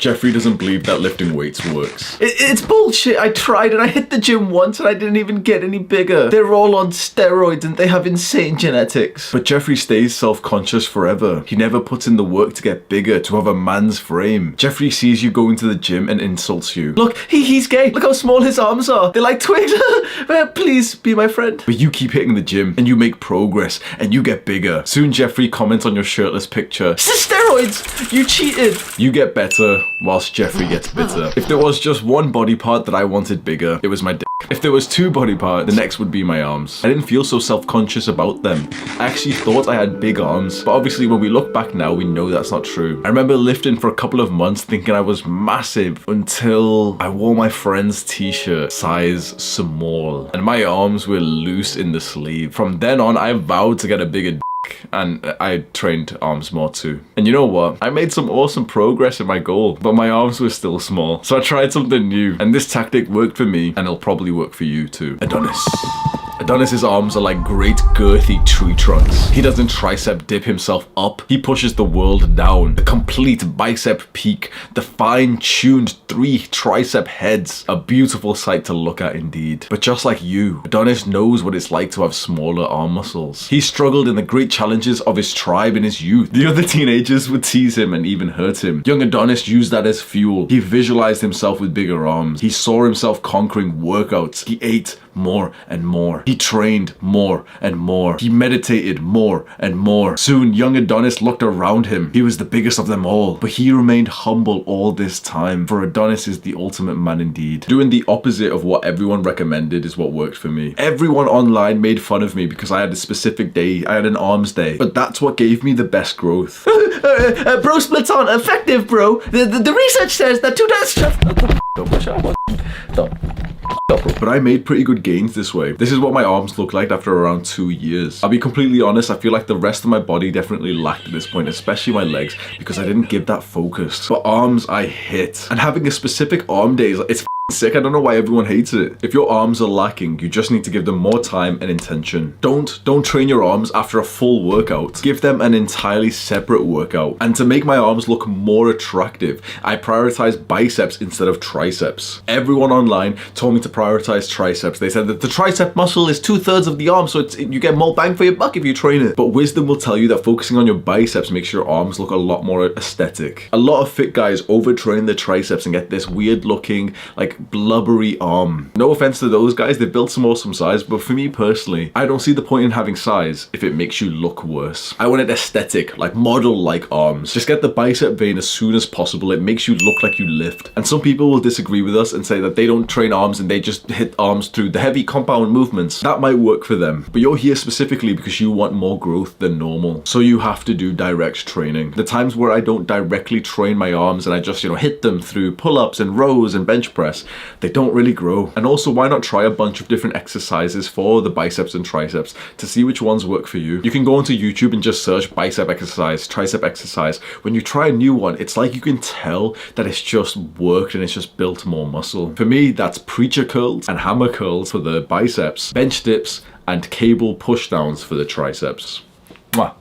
Jeffrey doesn't believe that lifting weights works. It's bullshit. I tried and I hit the gym once and I didn't even get any bigger. They're all on steroids and they have insane genetics. But Jeffrey stays self-conscious forever. He never puts in the work to get bigger, to have a man's frame. Jeffrey sees you going to the gym and insults you. Look, he's gay. Look how small his arms are. They're like twigs. Please be my friend. But you keep hitting the gym and you make progress and you get bigger. Soon Jeffrey comments on your shirtless picture. Steroids! You cheated. You get better whilst Jeffrey gets bitter. If there was just one body part that I wanted bigger, it was my dick. If there was two body parts, the next would be my arms. I didn't feel so self-conscious about them. I actually thought I had big arms, but obviously when we look back now, we know that's not true. I remember lifting for a couple of months thinking I was massive until I wore my friend's t-shirt, size small, and my arms were loose in the sleeve. From then on, I vowed to get a bigger and I trained arms more too. And you know what? I made some awesome progress in my goal, but my arms were still small. So I tried something new, and this tactic worked for me, and it'll probably work for you too. Adonis. Adonis's arms are like great girthy tree trunks. He doesn't tricep dip himself up. He pushes the world down. The complete bicep peak. The fine-tuned 3 tricep heads. A beautiful sight to look at indeed. But just like you, Adonis knows what it's like to have smaller arm muscles. He struggled in the great challenges of his tribe in his youth. The other teenagers would tease him and even hurt him. Young Adonis used that as fuel. He visualized himself with bigger arms. He saw himself conquering workouts. He ate more and more. He trained more and more. He meditated more and more. Soon, young Adonis looked around him. He was the biggest of them all, but he remained humble all this time, for Adonis is the ultimate man indeed. Doing the opposite of what everyone recommended is what worked for me. Everyone online made fun of me because I had a specific day. I had an arms day, but that's what gave me the best growth. Bro splits aren't effective, bro. The research says that 2 But I made pretty good gains this way. This is what my arms look like after around 2 years. I'll be completely honest, I feel like the rest of my body definitely lacked at this point, especially my legs, because I didn't give that focus. But arms, I hit. And having a specific arm day, it's sick. I don't know why everyone hates it. If your arms are lacking, you just need to give them more time and intention. Don't train your arms after a full workout. Give them an entirely separate workout. And to make my arms look more attractive, I prioritize biceps instead of triceps. Everyone online told me to prioritize triceps. They said that the tricep muscle is 2/3 of the arm, so you get more bang for your buck if you train it. But wisdom will tell you that focusing on your biceps makes your arms look a lot more aesthetic. A lot of fit guys overtrain their triceps and get this weird looking, like, blubbery arm. No offense to those guys, they've built some awesome size, but for me personally, I don't see the point in having size if it makes you look worse. I want it aesthetic, like model-like arms. Just get the bicep vein as soon as possible. It makes you look like you lift. And some people will disagree with us and say that they don't train arms and they just hit arms through the heavy compound movements. That might work for them, but you're here specifically because you want more growth than normal. So you have to do direct training. The times where I don't directly train my arms and I just, hit them through pull-ups and rows and bench press, they don't really grow. And also, why not try a bunch of different exercises for the biceps and triceps to see which ones work for you? You can go onto YouTube and just search bicep exercise, tricep exercise. When you try a new one, it's like you can tell that it's just worked and it's just built more muscle. For me, that's preacher curls and hammer curls for the biceps, bench dips, and cable pushdowns for the triceps. Mwah.